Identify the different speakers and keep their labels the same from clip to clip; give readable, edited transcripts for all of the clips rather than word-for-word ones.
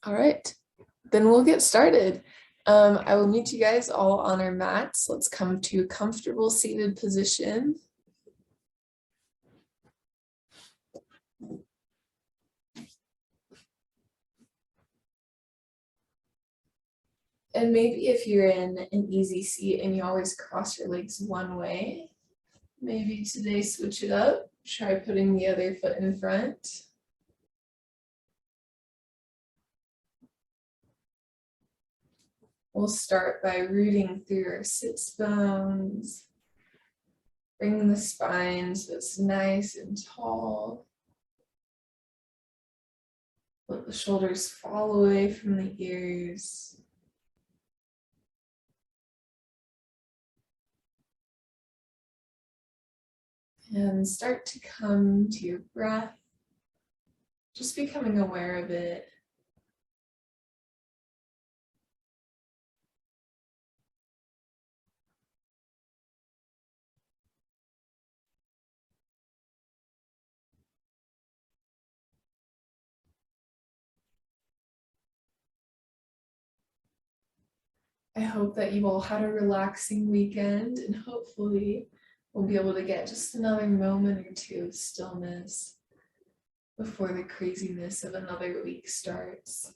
Speaker 1: All right, then we'll get started. I will meet you guys all on our mats. Let's come to a comfortable seated position. And maybe if you're in an easy seat and you always cross your legs one way, maybe today switch it up. Try putting the other foot in front. We'll start by rooting through our sits bones. Bring the spine so it's nice and tall. Let the shoulders fall away from the ears. And start to come to your breath, just becoming aware of it. I hope that you all had a relaxing weekend, and hopefully we'll be able to get just another moment or two of stillness before the craziness of another week starts.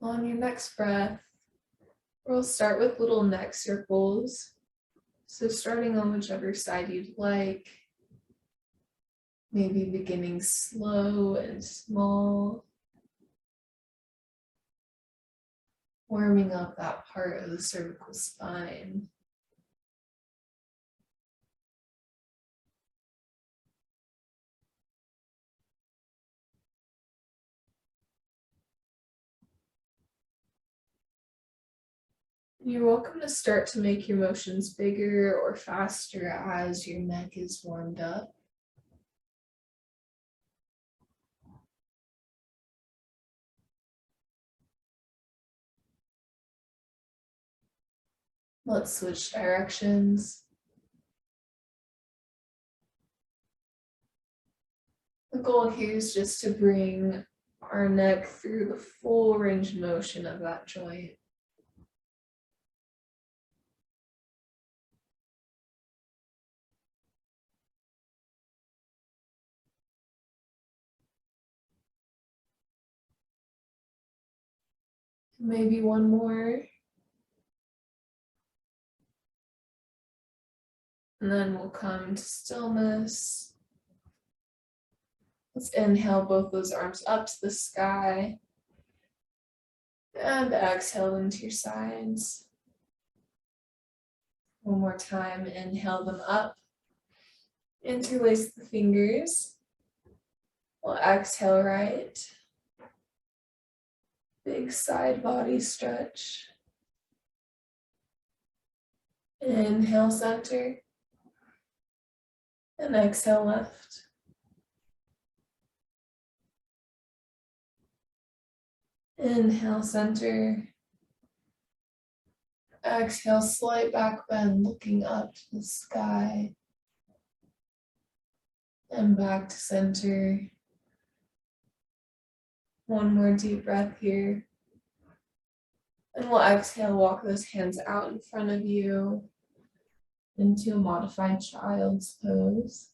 Speaker 1: On your next breath, we'll start with little neck circles. So starting on whichever side you'd like, maybe beginning slow and small, warming up that part of the cervical spine. You're welcome to start to make your motions bigger or faster as your neck is warmed up. Let's switch directions. The goal here is just to bring our neck through the full range of motion of that joint. Maybe one more. And then we'll come to stillness. Let's inhale both those arms up to the sky. And exhale them to your sides. One more time, inhale them up. Interlace the fingers. We'll exhale right. Big side body stretch. Inhale center. And exhale left. Inhale center. Exhale, slight back bend, looking up to the sky. And back to center. One more deep breath here. And we'll exhale, walk those hands out in front of you into a modified child's pose.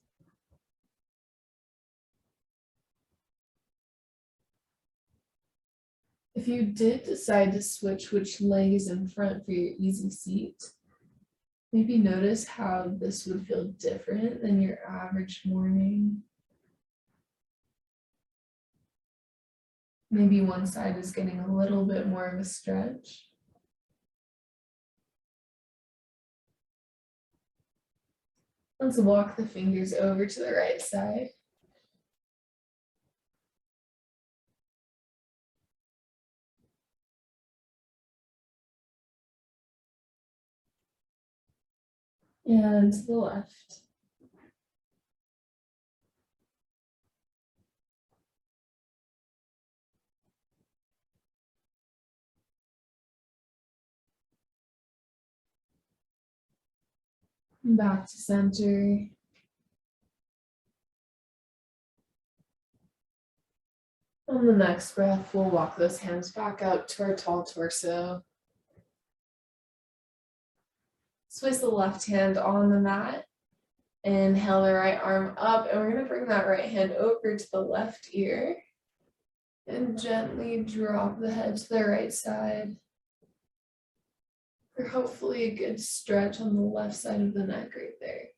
Speaker 1: If you did decide to switch which leg is in front for your easy seat, maybe notice how this would feel different than your average morning. Maybe one side is getting a little bit more of a stretch. Let's walk the fingers over to the right side. And to the left. Back to center. On the next breath, we'll walk those hands back out to our tall torso. Place the left hand on the mat. Inhale the right arm up, and we're going to bring that right hand over to the left ear. And gently drop the head to the right side. For hopefully a good stretch on the left side of the neck right there.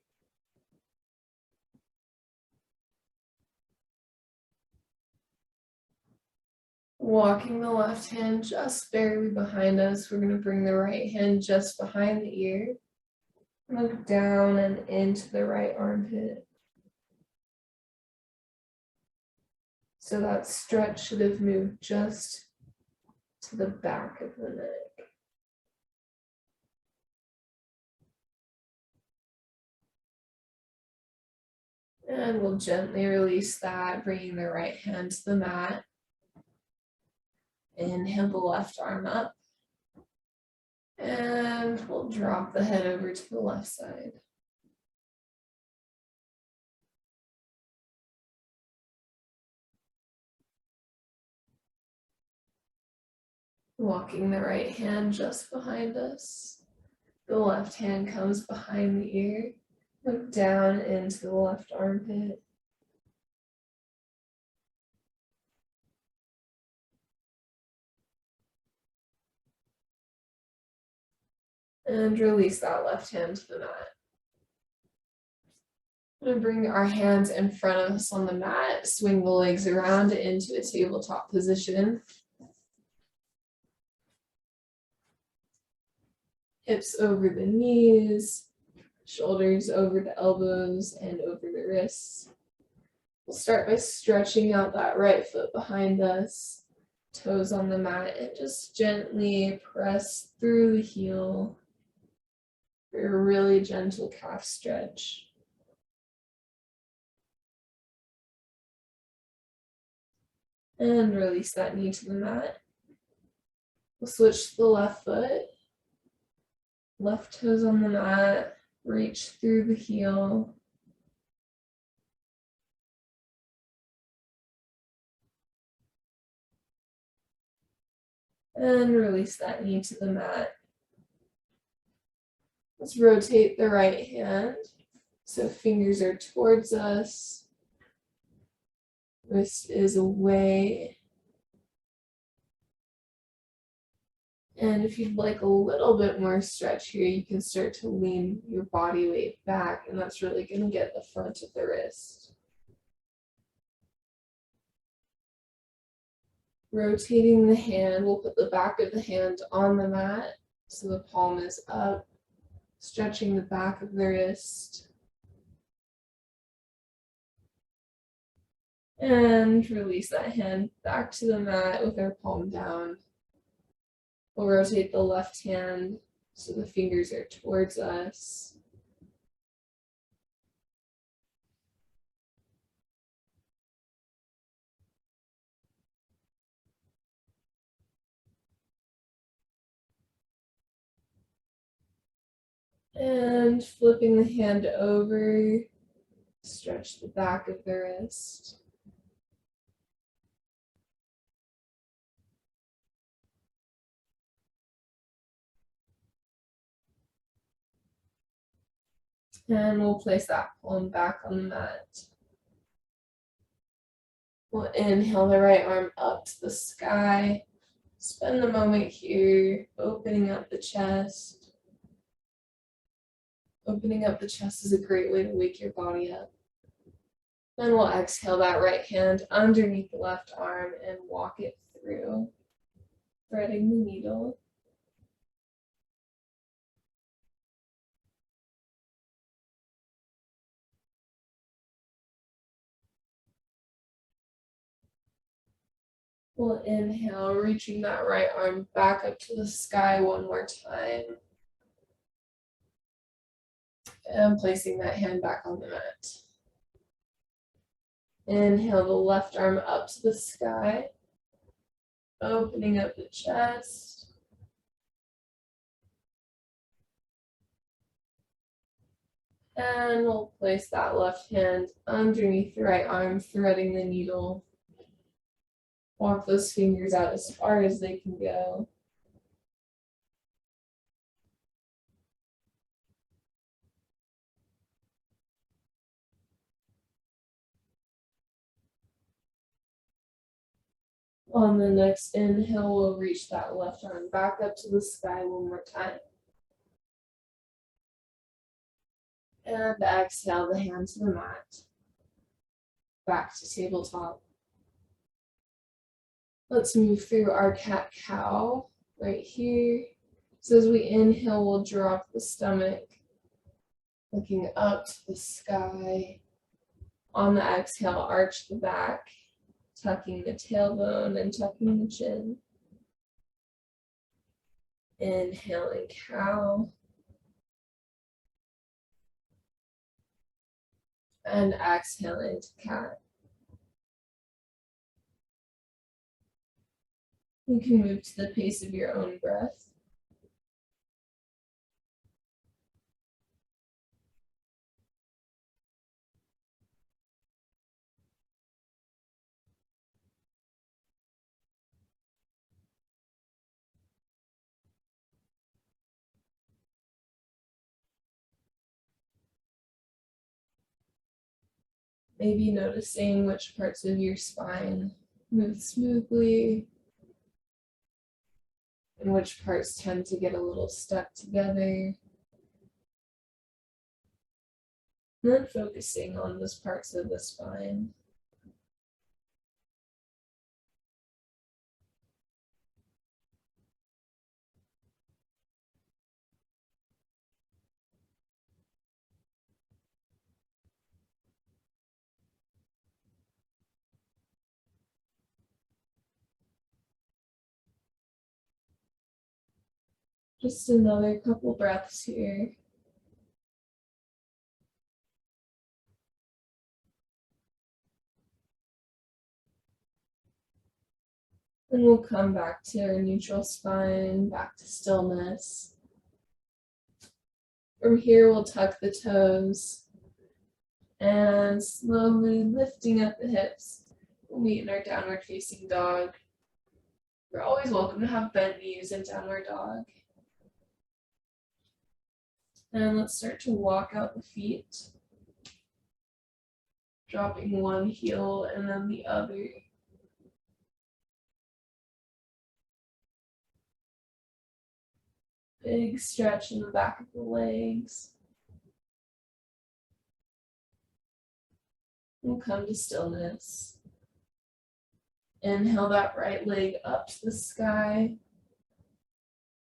Speaker 1: Walking the left hand just barely behind us, we're going to bring the right hand just behind the ear. Look down and into the right armpit. So that stretch should have moved just to the back of the neck. And we'll gently release that, bringing the right hand to the mat. Inhale the left arm up. And we'll drop the head over to the left side. Walking the right hand just behind us. The left hand comes behind the ear. Look down into the left armpit. And release that left hand to the mat. I'm going to bring our hands in front of us on the mat, swing the legs around into a tabletop position. Hips over the knees, shoulders over the elbows and over the wrists. We'll start by stretching out that right foot behind us, toes on the mat, and just gently press through the heel for a really gentle calf stretch. And release that knee to the mat. We'll switch to the left foot. Left toes on the mat, reach through the heel. And release that knee to the mat. Let's rotate the right hand so fingers are towards us. Wrist is away. And if you'd like a little bit more stretch here, you can start to lean your body weight back, and that's really going to get the front of the wrist. Rotating the hand, we'll put the back of the hand on the mat so the palm is up, stretching the back of the wrist. And release that hand back to the mat with our palm down. We'll rotate the left hand so the fingers are towards us. And flipping the hand over, stretch the back of the wrist. And we'll place that palm back on the mat. We'll inhale the right arm up to the sky. Spend the moment here, opening up the chest. Opening up the chest is a great way to wake your body up. Then we'll exhale that right hand underneath the left arm and walk it through, threading the needle. We'll inhale, reaching that right arm back up to the sky one more time. And placing that hand back on the mat. Inhale the left arm up to the sky, opening up the chest. And we'll place that left hand underneath the right arm, threading the needle. Walk those fingers out as far as they can go. On the next inhale, we'll reach that left arm back up to the sky one more time. And exhale the hand to the mat. Back to tabletop. Let's move through our cat-cow right here. So as we inhale, we'll drop the stomach, looking up to the sky. On the exhale, arch the back, tucking the tailbone and tucking the chin. Inhaling cow. And exhaling to cat. You can move to the pace of your own breath. Maybe noticing which parts of your spine move smoothly and which parts tend to get a little stuck together. And then focusing on those parts of the spine. Just another couple breaths here. And we'll come back to our neutral spine, back to stillness. From here, we'll tuck the toes and slowly lifting up the hips. We'll meet in our downward facing dog. You're always welcome to have bent knees in downward dog. And let's start to walk out the feet, dropping one heel and then the other. Big stretch in the back of the legs. We'll come to stillness. Inhale that right leg up to the sky.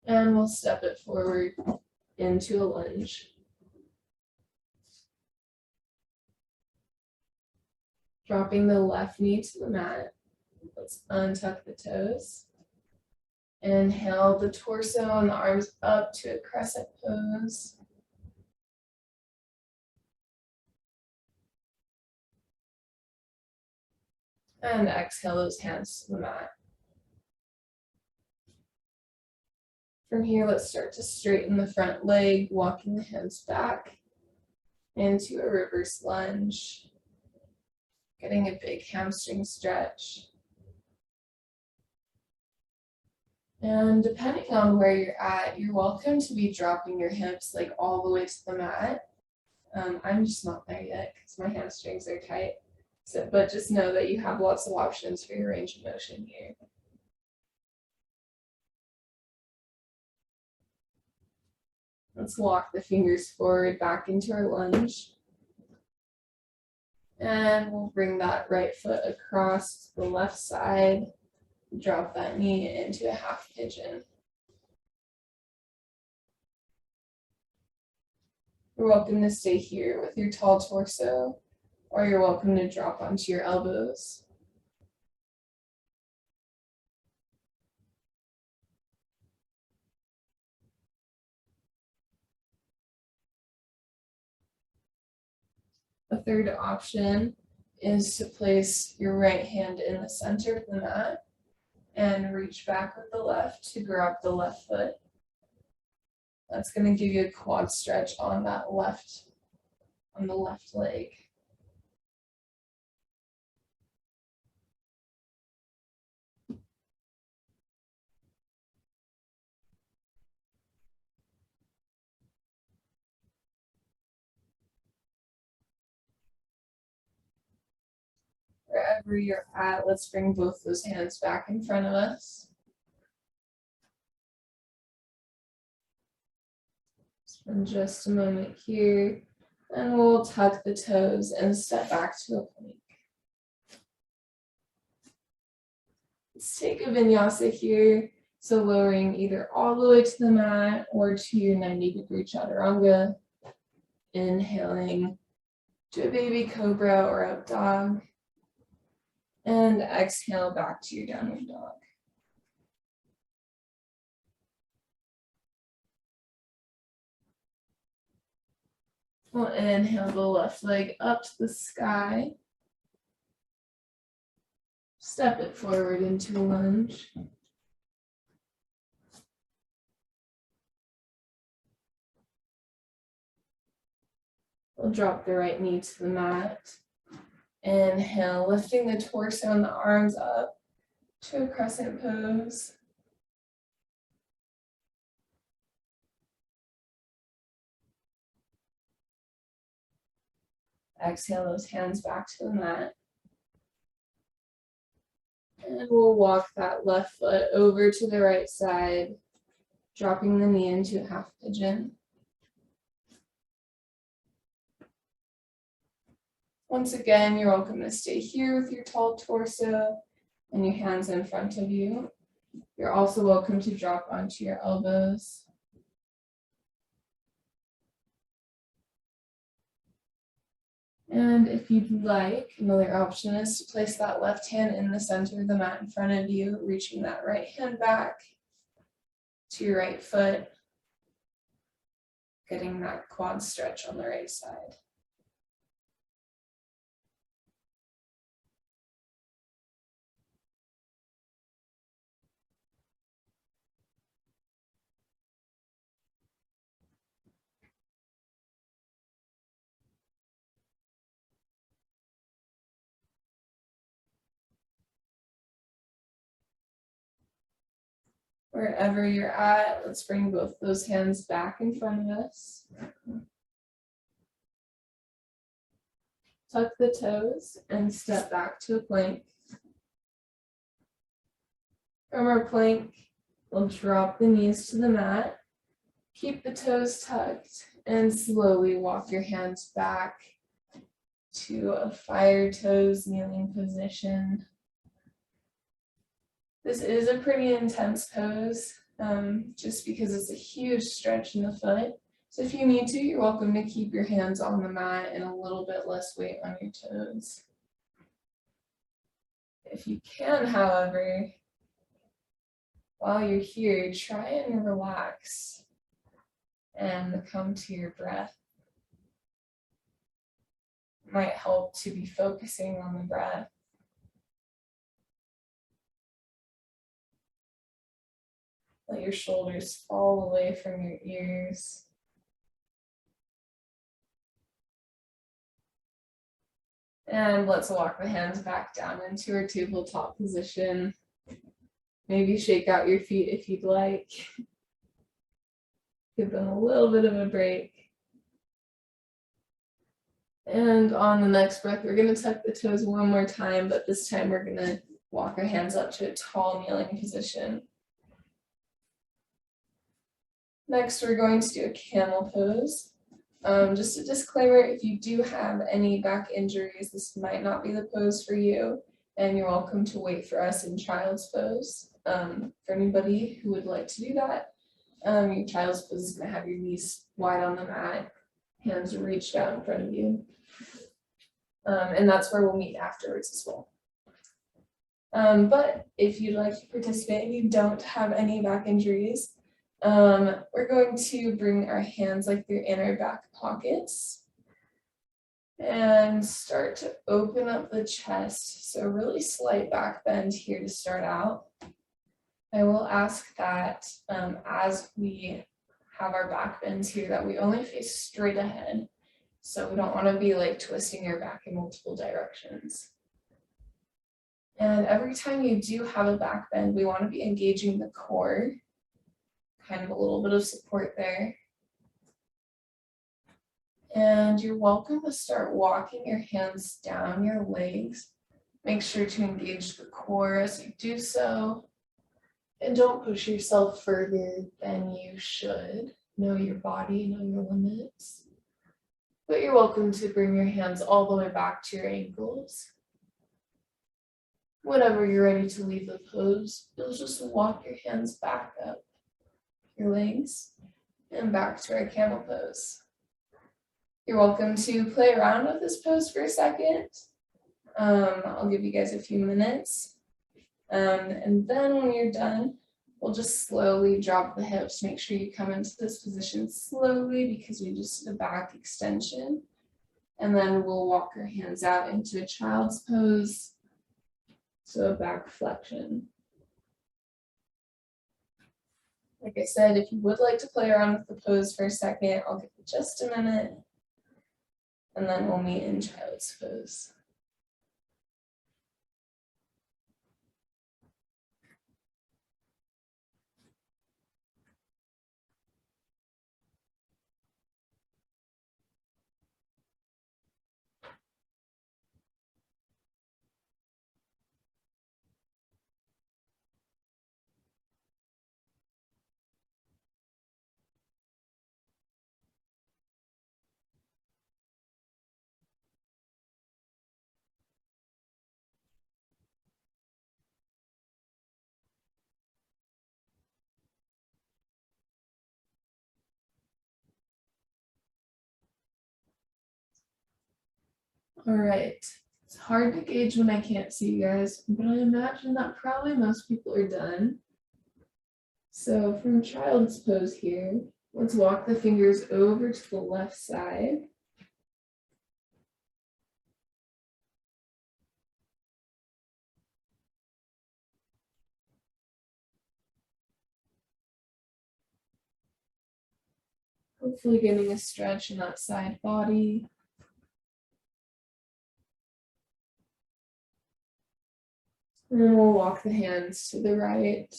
Speaker 1: And we'll step it forward into a lunge. Dropping the left knee to the mat. Let's untuck the toes. Inhale the torso and the arms up to a crescent pose. And exhale those hands to the mat. From here, let's start to straighten the front leg, walking the hands back into a reverse lunge. Getting a big hamstring stretch. And depending on where you're at, you're welcome to be dropping your hips like all the way to the mat. I'm just not there yet because my hamstrings are tight. But just know that you have lots of options for your range of motion here. Let's walk the fingers forward back into our lunge. And we'll bring that right foot across the left side. Drop that knee into a half pigeon. You're welcome to stay here with your tall torso, or you're welcome to drop onto your elbows. A third option is to place your right hand in the center of the mat and reach back with the left to grab the left foot. That's going to give you a quad stretch on that left on the left leg. Wherever you're at, let's bring both those hands back in front of us. Spend just a moment here, and we'll tuck the toes and step back to a plank. Let's take a vinyasa here. So lowering either all the way to the mat or to your 90-degree chaturanga. Inhaling to a baby cobra or up dog. And exhale back to your downward dog. We'll inhale the left leg up to the sky. Step it forward into a lunge. We'll drop the right knee to the mat. Inhale, lifting the torso and the arms up to a crescent pose. Exhale those hands back to the mat. And we'll walk that left foot over to the right side, dropping the knee into half pigeon. Once again, you're welcome to stay here with your tall torso and your hands in front of you. You're also welcome to drop onto your elbows. And if you'd like, another option is to place that left hand in the center of the mat in front of you, reaching that right hand back to your right foot, getting that quad stretch on the right side. Wherever you're at, let's bring both those hands back in front of us. Tuck the toes and step back to a plank. From our plank, we'll drop the knees to the mat. Keep the toes tucked and slowly walk your hands back to a fire toes kneeling position. This is a pretty intense pose, just because it's a huge stretch in the foot. So if you need to, you're welcome to keep your hands on the mat and a little bit less weight on your toes. If you can, however, while you're here, try and relax and come to your breath. It might help to be focusing on the breath. Let your shoulders fall away from your ears. And let's walk the hands back down into our tabletop position. Maybe shake out your feet if you'd like. Give them a little bit of a break. And on the next breath, we're going to tuck the toes one more time, but this time we're going to walk our hands up to a tall kneeling position. Next, we're going to do a camel pose. Just a disclaimer, if you do have any back injuries, this might not be the pose for you, and you're welcome to wait for us in child's pose. For anybody who would like to do that, your child's pose is going to have your knees wide on the mat, hands reached out in front of you. And that's where we'll meet afterwards as well. But if you'd like to participate and you don't have any back injuries, we're going to bring our hands like they're in our back pockets and start to open up the chest. So really slight back bend here to start out. I will ask that as we have our back bends here that we only face straight ahead So we don't want to be like twisting your back in multiple directions. And every time you do have a back bend, we want to be engaging the core, kind of a little bit of support there. And you're welcome to start walking your hands down your legs. Make sure to engage the core as you do so. And don't push yourself further than you should. Know your body, know your limits. But you're welcome to bring your hands all the way back to your ankles. Whenever you're ready to leave the pose, you'll just walk your hands back up your legs and back to our camel pose. You're welcome to play around with this pose for a second. I'll give you guys a few minutes. And then when you're done, we'll just slowly drop the hips. Make sure you come into this position slowly because we just did a back extension. And then we'll walk our hands out into a child's pose. So a back flexion. Like I said, if you would like to play around with the pose for a second, I'll give you just a minute. And then we'll meet in child's pose. All right, it's hard to gauge when I can't see you guys, but I imagine that probably most people are done. So from child's pose here, let's walk the fingers over to the left side. Hopefully getting a stretch in that side body. And then we'll walk the hands to the right.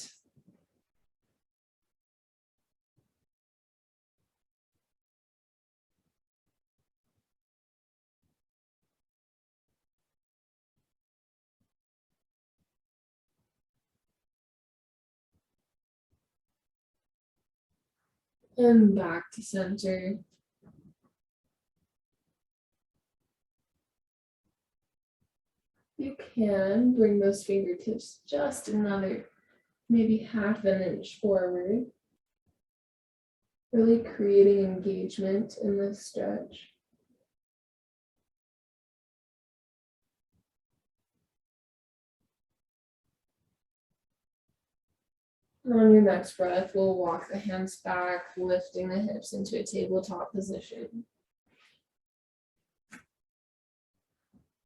Speaker 1: And back to center. You can bring those fingertips just another, maybe half an inch forward. Really creating engagement in this stretch. On your next breath, we'll walk the hands back, lifting the hips into a tabletop position.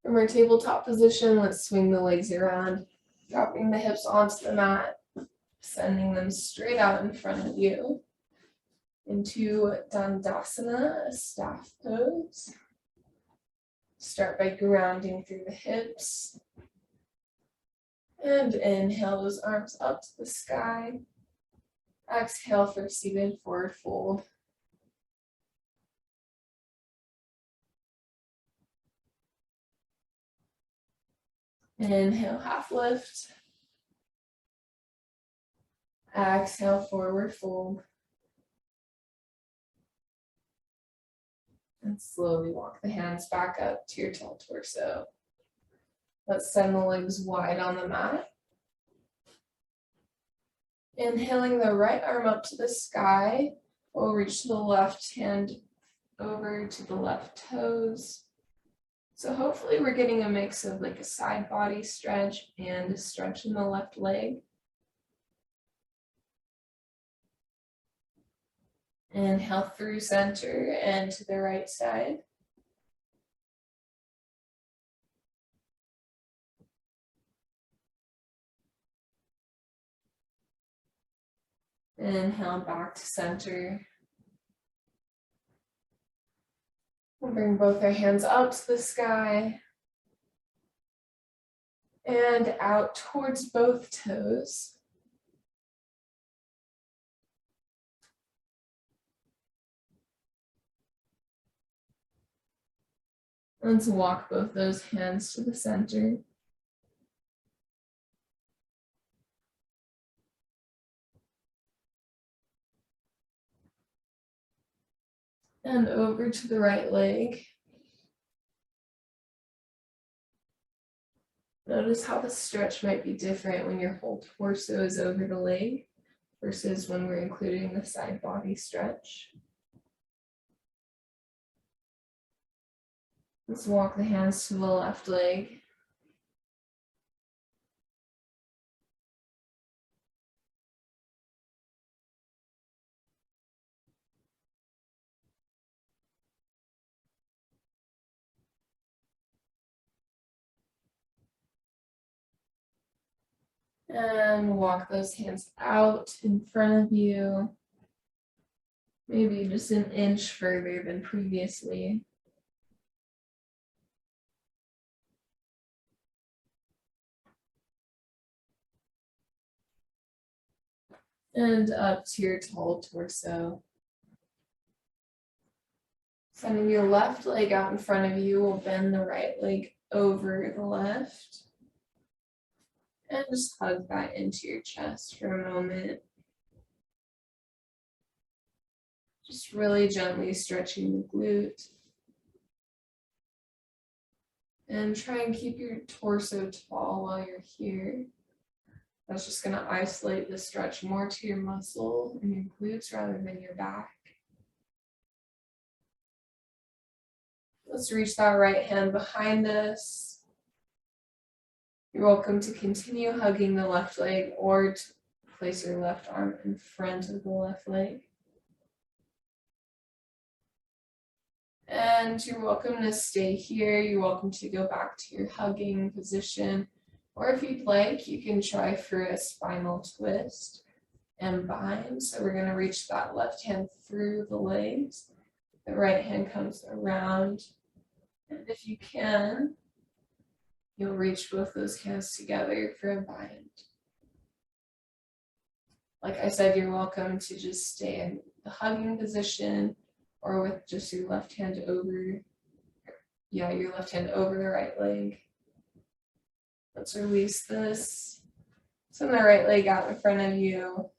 Speaker 1: From our tabletop position, let's swing the legs around, dropping the hips onto the mat, sending them straight out in front of you into Dandasana, a staff pose. Start by grounding through the hips. And inhale those arms up to the sky. Exhale for seated forward fold. Inhale, half lift. Exhale, forward fold. And slowly walk the hands back up to your tall torso. Let's send the legs wide on the mat. Inhaling the right arm up to the sky. We'll reach the left hand over to the left toes. So hopefully we're getting a mix of like a side body stretch and a stretch in the left leg. Inhale through center and to the right side. Inhale back to center. We'll bring both our hands up to the sky and out towards both toes. Let's walk both those hands to the center. And over to the right leg. Notice how the stretch might be different when your whole torso is over the leg versus when we're including the side body stretch. Let's walk the hands to the left leg. And walk those hands out in front of you. Maybe just an inch further than previously. And up to your tall torso. Sending your left leg out in front of you, we'll bend the right leg over the left. And just hug that into your chest for a moment. Just really gently stretching the glute. And try and keep your torso tall while you're here. That's just going to isolate the stretch more to your muscle and your glutes rather than your back. Let's reach that right hand behind us. You're welcome to continue hugging the left leg or to place your left arm in front of the left leg. And you're welcome to stay here. You're welcome to go back to your hugging position. Or if you'd like, you can try for a spinal twist and bind. So we're going to reach that left hand through the legs. The right hand comes around. And if you can, you'll reach both those hands together for a bind. Like I said, you're welcome to just stay in the hugging position or with just your left hand over, your left hand over the right leg. Let's release this. Send the right leg out in front of you.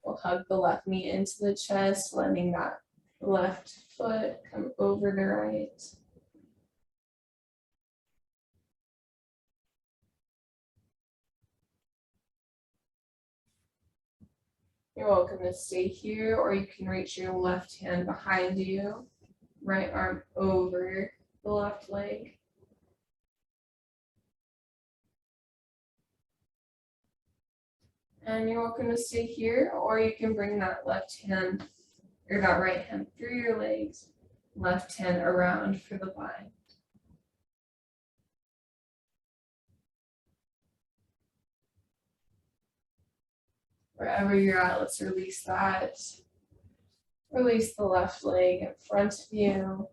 Speaker 1: We'll hug the left knee into the chest, letting that left foot come over the right. You're welcome to stay here, or you can reach your left hand behind you, right arm over the left leg. And you're welcome to stay here, or you can bring that left hand or that right hand through your legs, left hand around for the bind. Wherever you're at, let's release that. Release the left leg in front of you.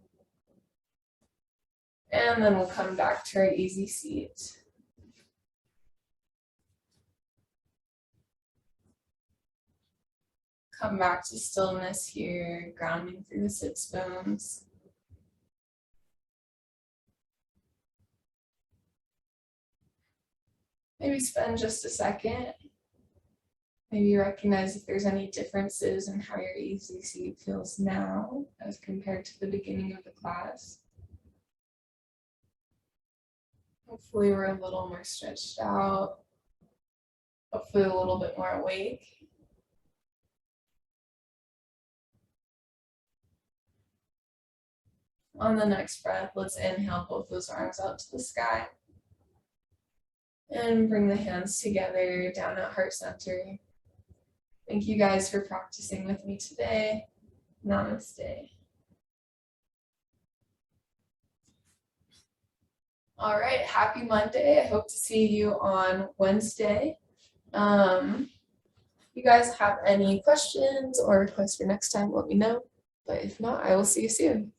Speaker 1: And then we'll come back to our easy seat. Come back to stillness here, grounding through the sits bones. Maybe spend just a second. Maybe recognize if there's any differences in how your easy seat feels now as compared to the beginning of the class. Hopefully we're a little more stretched out. Hopefully a little bit more awake. On the next breath, let's inhale both those arms out to the sky. And bring the hands together down at heart center. Thank you guys for practicing with me today. Namaste. All right, happy Monday. I hope to see you on Wednesday. If you guys have any questions or requests for next time, let me know. But if not, I will see you soon.